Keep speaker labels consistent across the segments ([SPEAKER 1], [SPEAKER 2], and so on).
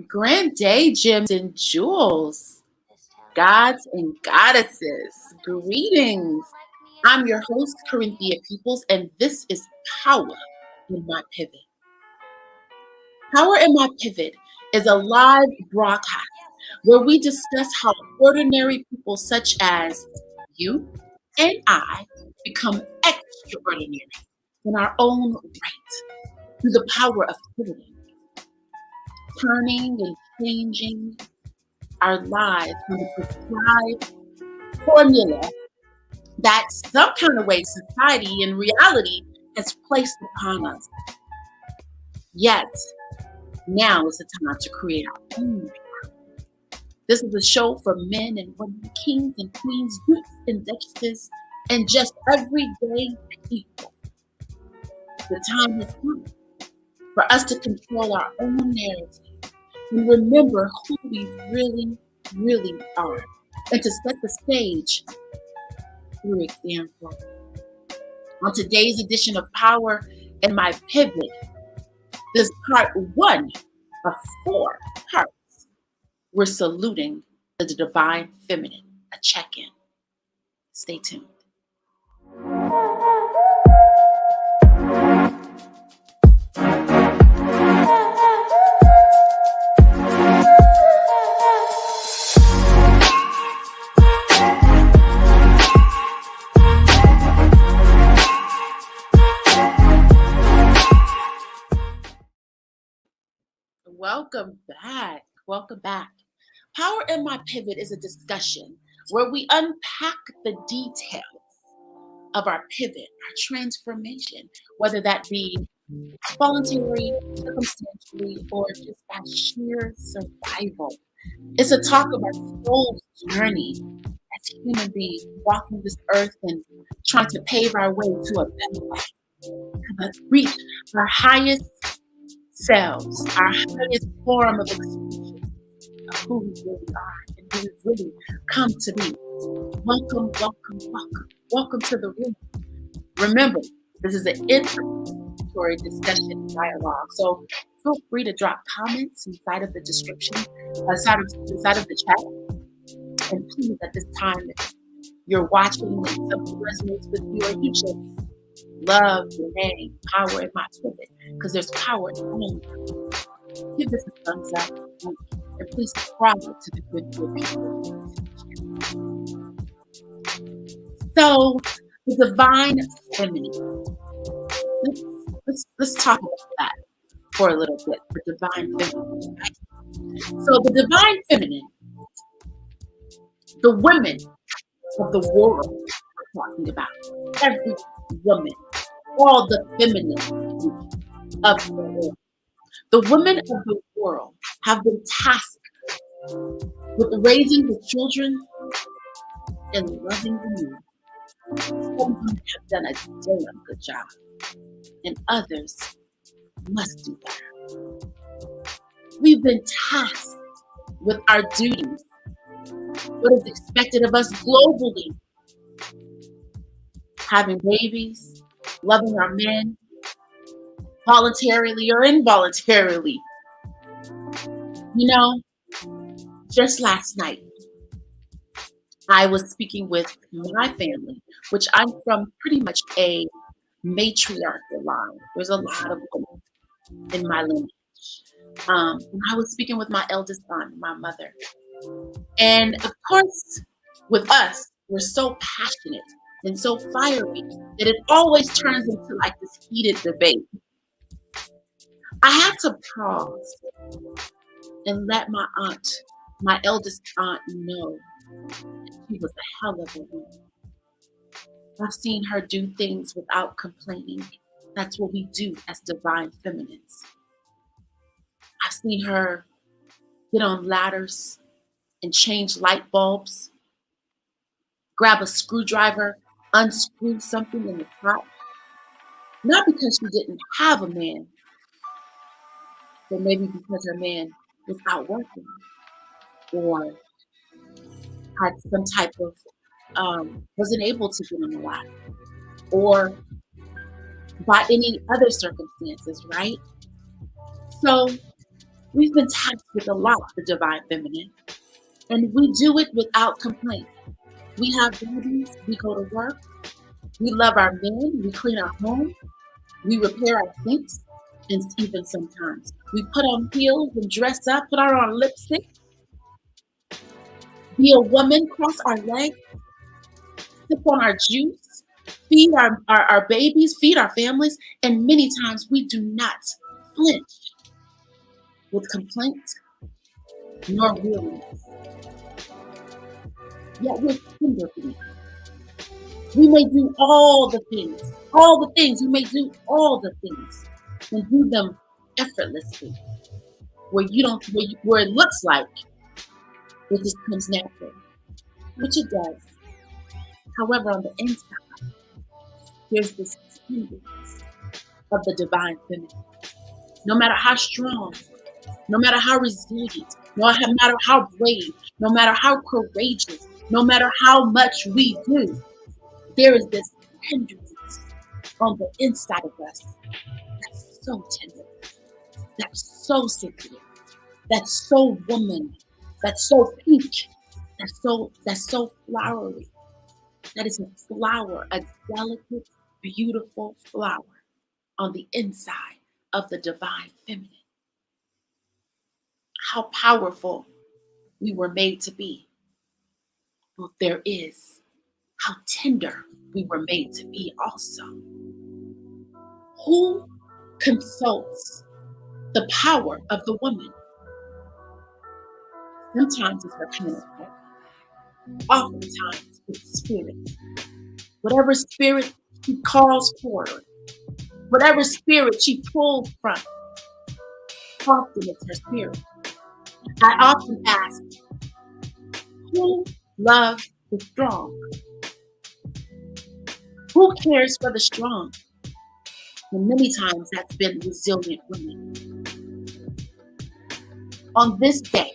[SPEAKER 1] Grand day, gems and jewels, gods and goddesses. Greetings. I'm your host, Corinthia Peoples, and this is Power in My Pivot. Power in My Pivot is a live broadcast where we discuss how ordinary people such as you and I become extraordinary in our own right through the power of pivoting, turning and changing our lives from the prescribed formula that some kind of way society and reality has placed upon us. Yet, now is the time to create our own. This is a show for men and women, kings and queens, dukes and duchesses, and just everyday people. The time has come for us to control our own narrative and remember who we really are, and to set the stage through example. On today's edition of Power in My Pivot, this is part one of four parts. We're saluting the divine feminine, a check-in. Stay tuned. Welcome back. Welcome back. Power in My Pivot is a discussion where we unpack the details of our pivot, our transformation, whether that be voluntary, circumstantially, or just by sheer survival. It's a talk of our soul's journey as human beings walking this earth and trying to pave our way to a better life, to reach our highest selves, our highest form of expression of who we really are and who we've really come to be. Welcome to the room. Remember, this is an introductory discussion dialogue, so feel free to drop comments inside of the description, inside of the chat, and please at this time, if you're watching and something resonates with you, or you just love the name Power in My Pivot, because there's power in all. Give this a thumbs up, and please subscribe to the Good People. So, the divine feminine. Let's talk about that for a little bit. The divine feminine. So, the divine feminine, the women of the world we're talking about, every woman, all the feminine of the world. The women of the world have been tasked with raising the children and loving the new. Some of them have done a damn good job, and others must do better. We've been tasked with our duties, what is expected of us globally, having babies, loving our men, voluntarily or involuntarily. You know, just last night, I was speaking with my family, which I'm from pretty much a matriarchal line. There's a lot of women in my lineage. And I was speaking with my eldest son, my mother. And of course, with us, we're so passionate and so fiery that it always turns into like this heated debate. I had to pause and let my eldest aunt, know she was a hell of a woman. I've seen her do things without complaining. That's what we do as divine feminines. I've seen her get on ladders and change light bulbs, grab a screwdriver, unscrew something in the top, not because she didn't have a man, but maybe because her man was out working or had some type of wasn't able to get on the ladder, or by any other circumstances, right? So We've been tasked with a lot, the divine feminine, and we do it without complaint. We have babies, we go to work, we love our men, we clean our home, we repair our sinks, and even sometimes we put on heels and dress up, put on lipstick, be a woman, cross our legs, sip on our juice, feed our babies, feed our families, and many times we do not flinch with complaint nor weariness. Yet we're tender beings. We may do all the things, we may do all the things and do them effortlessly, where it looks like it just comes natural, which it does. However, on the inside, there's this tenderness of the divine feminine. No matter how strong, no matter how resilient, no matter how brave, no matter how courageous, no matter how much we do, there is this tenderness on the inside of us that's so tender, that's so sensitive, that's so woman, that's so pink, that's so flowery. That is a flower, a delicate, beautiful flower on the inside of the divine feminine. How powerful we were made to be. Well, there is how tender we were made to be also. Who consults the power of the woman? Sometimes it's her counterpart, oftentimes it's spirit. Whatever spirit she calls for, whatever spirit she pulls from, often it's her spirit. I often ask, who loves the strong? Who cares for the strong? And many times that's been resilient women. On this day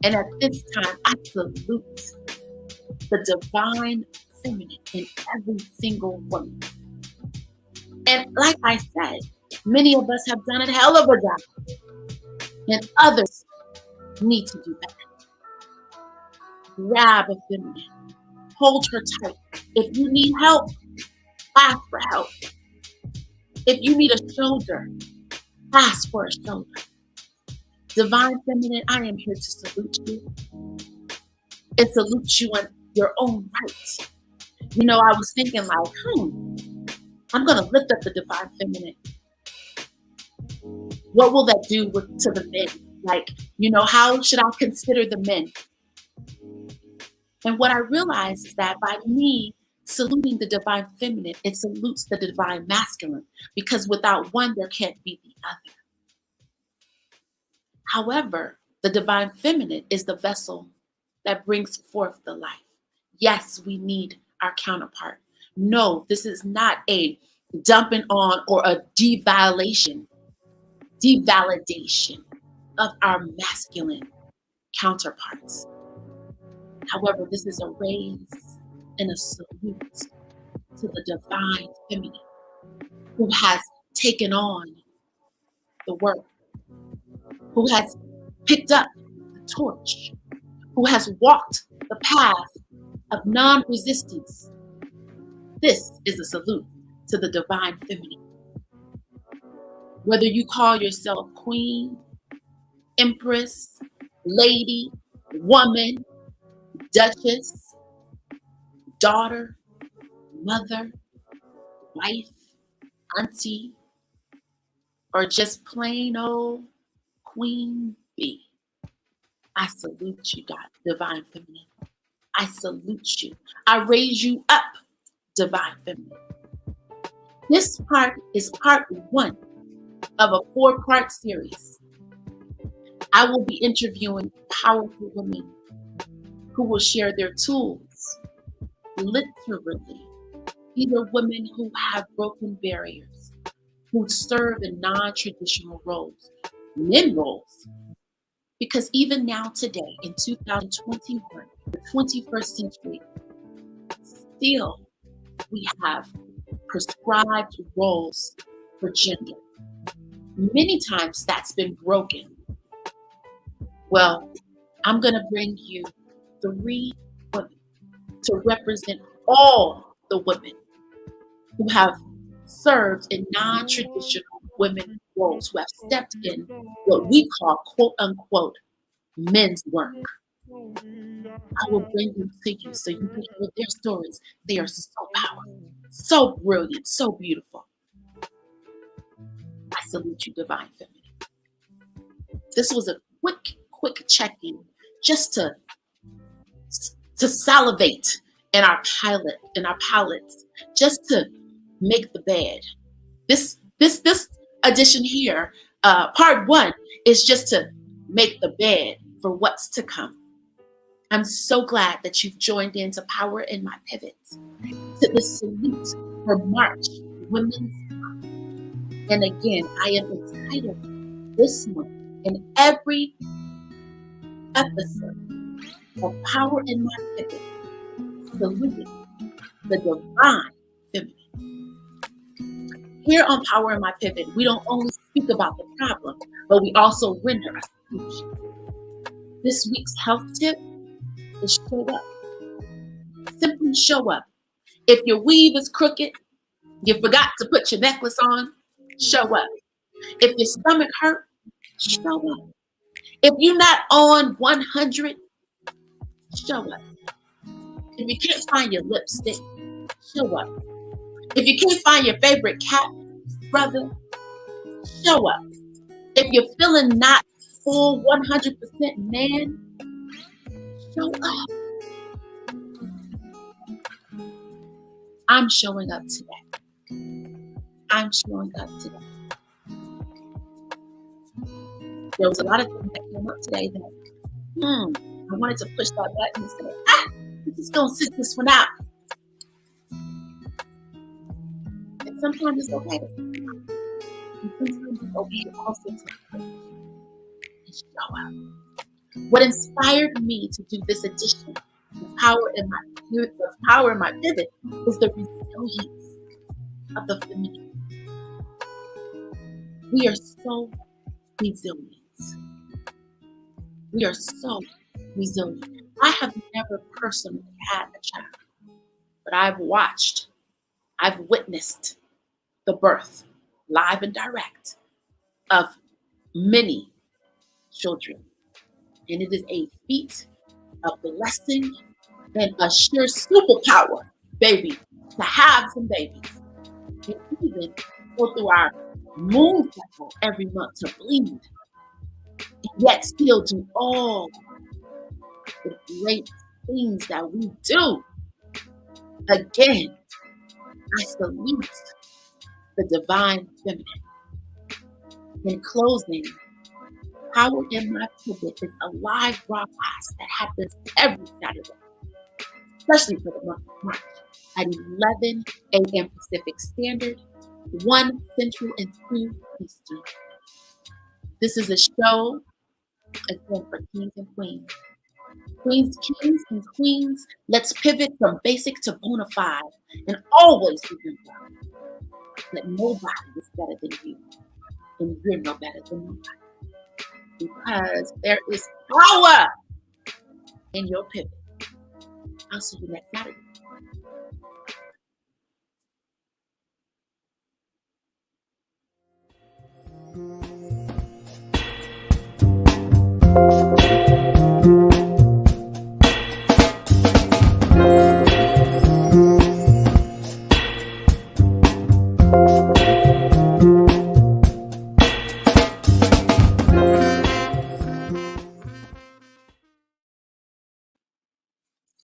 [SPEAKER 1] and at this time, I salute the divine feminine in every single woman. And like I said, many of us have done a hell of a job, and others need to do better. Grab a feminine, hold her tight. If you need help, ask for help. If you need a shoulder, ask for a shoulder. Divine feminine, I am here to salute you and salute you on your own rights. You know, I was thinking like, I'm going to lift up the divine feminine. What will that do to the men? Like, how should I consider the men? And what I realized is that by me saluting the divine feminine, it salutes the divine masculine, because without one, there can't be the other. However, the divine feminine is the vessel that brings forth the life. Yes, we need our counterpart. No, this is not a dumping on or a devalidation of our masculine counterparts. However, this is a raise and a salute to the divine feminine who has taken on the work, who has picked up the torch, who has walked the path of non-resistance. This is a salute to the divine feminine. Whether you call yourself queen, empress, lady, woman, duchess, daughter, mother, wife, auntie, or just plain old queen bee, I salute you, God, divine feminine. I salute you. I raise you up, divine feminine. This part is part 1 of a 4-part series. I will be interviewing powerful women who will share their tools, literally. These are women who have broken barriers, who serve in non-traditional roles, men roles. Because even now today, in 2021, the 21st century, still we have prescribed roles for gender. Many times that's been broken. Well, I'm going to bring you three women to represent all the women who have served in non-traditional women roles, who have stepped in what we call quote unquote men's work. I will bring them to you so you can hear their stories. They are so powerful, so brilliant, so beautiful. I salute you, Divine Feminine. This was a quick check-in just to salivate in our palates, just to make the bed. This edition here, part one, is just to make the bed for what's to come. I'm so glad that you've joined in to Power in My Pivots, to the salute for March Women's Month. And again, I am entitled this month in every episode of Power in My Pivot, saluting the Divine Feminine. Here on Power in My Pivot, we don't only speak about the problem, but we also render a solution. This week's health tip is show up. Simply show up. If your weave is crooked, you forgot to put your necklace on, show up. If your stomach hurt, show up. If you're not on 100, show up. If you can't find your lipstick, show up. If you can't find your favorite cat, brother, show up. If you're feeling not full 100% man, show up. I'm showing up today. I'm showing up today. There was a lot of things that came up today that I wanted to push that button and say, I'm just going to sit this one out. And sometimes it's okay to sit it out. And sometimes it's okay to also take a break and show up. What inspired me to do this edition of Power in My Pivot is the resilience of the feminine. We are so resilient. We are so resilient. I have never personally had a child, but I've witnessed the birth, live and direct, of many children. And it is a feat, a blessing, and a sheer superpower, baby, to have some babies. And even go through our moon cycle every month to bleed, and yet still do all the great things that we do. Again, I salute the Divine Feminine. In closing, Power in My Pivot is a live broadcast that happens every Saturday, especially for the month of March, at 11 a.m. Pacific Standard, 1 Central, and 2 Eastern. This is a show, again, for kings and queens. Queens, kings, and queens, let's pivot from basic to bona fide, and always remember that nobody is better than you, and you're no better than nobody. Because there is power in your pivot. I'll see you next Saturday.